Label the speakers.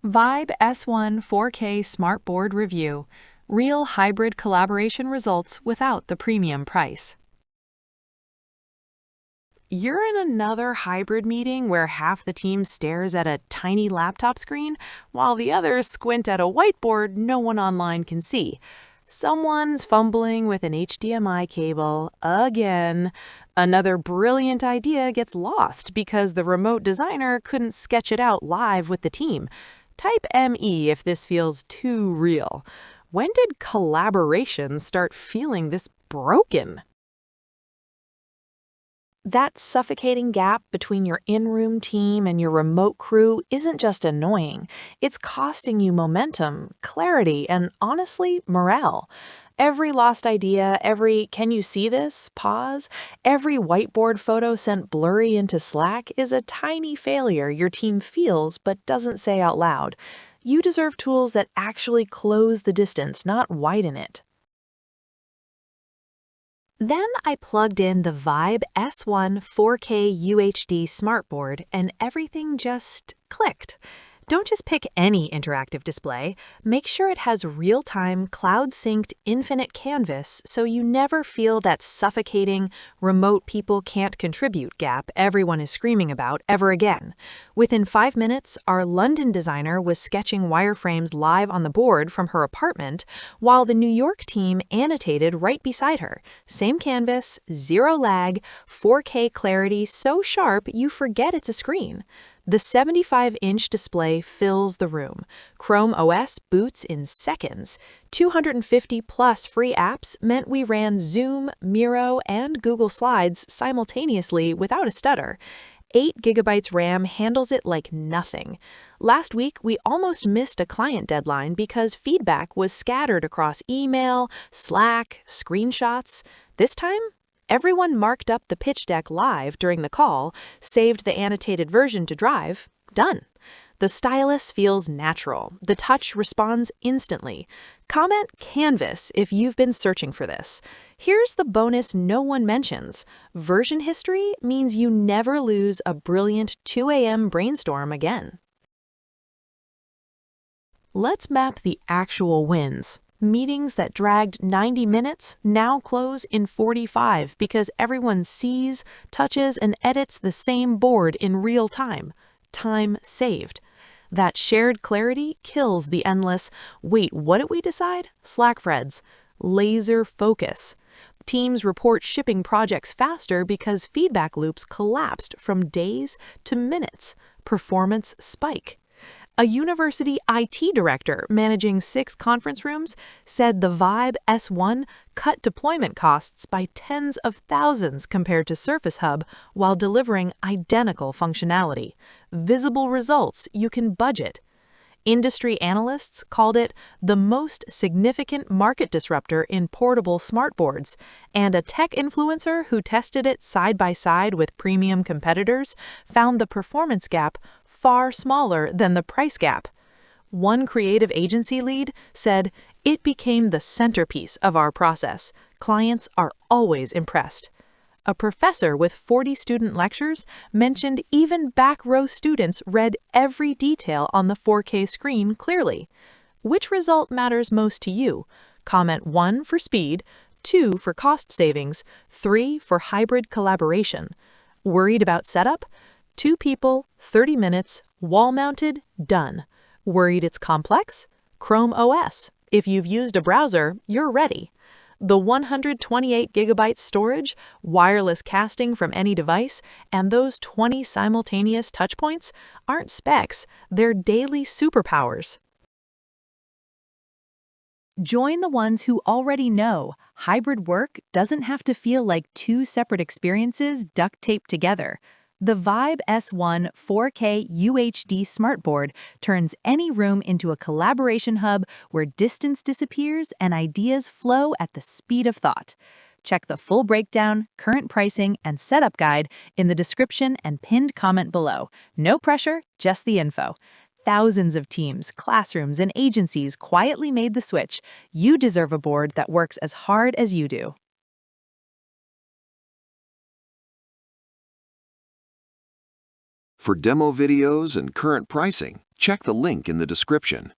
Speaker 1: Vibe S1 4K Smart Board Review. Real hybrid collaboration results without the premium price. You're in another hybrid meeting where half the team stares at a tiny laptop screen while the others squint at a whiteboard no one online can see. Someone's fumbling with an HDMI cable again. Another brilliant idea gets lost because the remote designer couldn't sketch it out live with the team. Type ME if this feels too real. When did collaboration start feeling this broken? That suffocating gap between your in-room team and your remote crew isn't just annoying. It's costing you momentum, clarity, and honestly, morale. Every lost idea, every "can you see this?" pause, every whiteboard photo sent blurry into Slack is a tiny failure your team feels but doesn't say out loud. You deserve tools that actually close the distance, not widen it. Then I plugged in the Vibe S1 4K UHD smartboard and everything just clicked. Don't just pick any interactive display. Make sure it has real-time, cloud-synced, infinite canvas so you never feel that suffocating, remote people can't contribute gap everyone is screaming about ever again. Within 5 minutes, our London designer was sketching wireframes live on the board from her apartment, while the New York team annotated right beside her. Same canvas, zero lag, 4K clarity so sharp you forget it's a screen. The 75-inch display fills the room. Chrome OS boots in seconds. 250-plus free apps meant we ran Zoom, Miro, and Google Slides simultaneously without a stutter. 8 gigabytes RAM handles it like nothing. Last week, we almost missed a client deadline because feedback was scattered across email, Slack, screenshots. This time, everyone marked up the pitch deck live during the call, saved the annotated version to Drive, done. The stylus feels natural. The touch responds instantly. Comment Canvas if you've been searching for this. Here's the bonus no one mentions. Version history means you never lose a brilliant 2 a.m. brainstorm again. Let's map the actual wins. Meetings that dragged 90 minutes now close in 45 because everyone sees, touches, and edits the same board in real time. Time saved. That shared clarity kills the endless, "wait, what did we decide?" Slack threads. Laser focus. Teams report shipping projects faster because feedback loops collapsed from days to minutes. Performance spike. A university IT director managing 6 conference rooms said the Vibe S1 cut deployment costs by tens of thousands compared to Surface Hub while delivering identical functionality. Visible results you can budget. Industry analysts called it the most significant market disruptor in portable smartboards, and a tech influencer who tested it side by side with premium competitors found the performance gap far smaller than the price gap. One creative agency lead said, "It became the centerpiece of our process. Clients are always impressed." A professor with 40 student lectures mentioned even back row students read every detail on the 4K screen clearly. Which result matters most to you? Comment 1 for speed, 2 for cost savings, 3 for hybrid collaboration. Worried about setup? 2 people, 30 minutes, wall-mounted, done. Worried it's complex? Chrome OS. If you've used a browser, you're ready. The 128 gigabyte storage, wireless casting from any device, and those 20 simultaneous touchpoints aren't specs, they're daily superpowers. Join the ones who already know hybrid work doesn't have to feel like 2 separate experiences duct-taped together. The Vibe S1 4K UHD smartboard turns any room into a collaboration hub where distance disappears and ideas flow at the speed of thought. Check the full breakdown, current pricing, and setup guide in the description and pinned comment below. No pressure, just the info. Thousands of teams, classrooms, and agencies quietly made the switch. You deserve a board that works as hard as you do.
Speaker 2: For demo videos and current pricing, check the link in the description.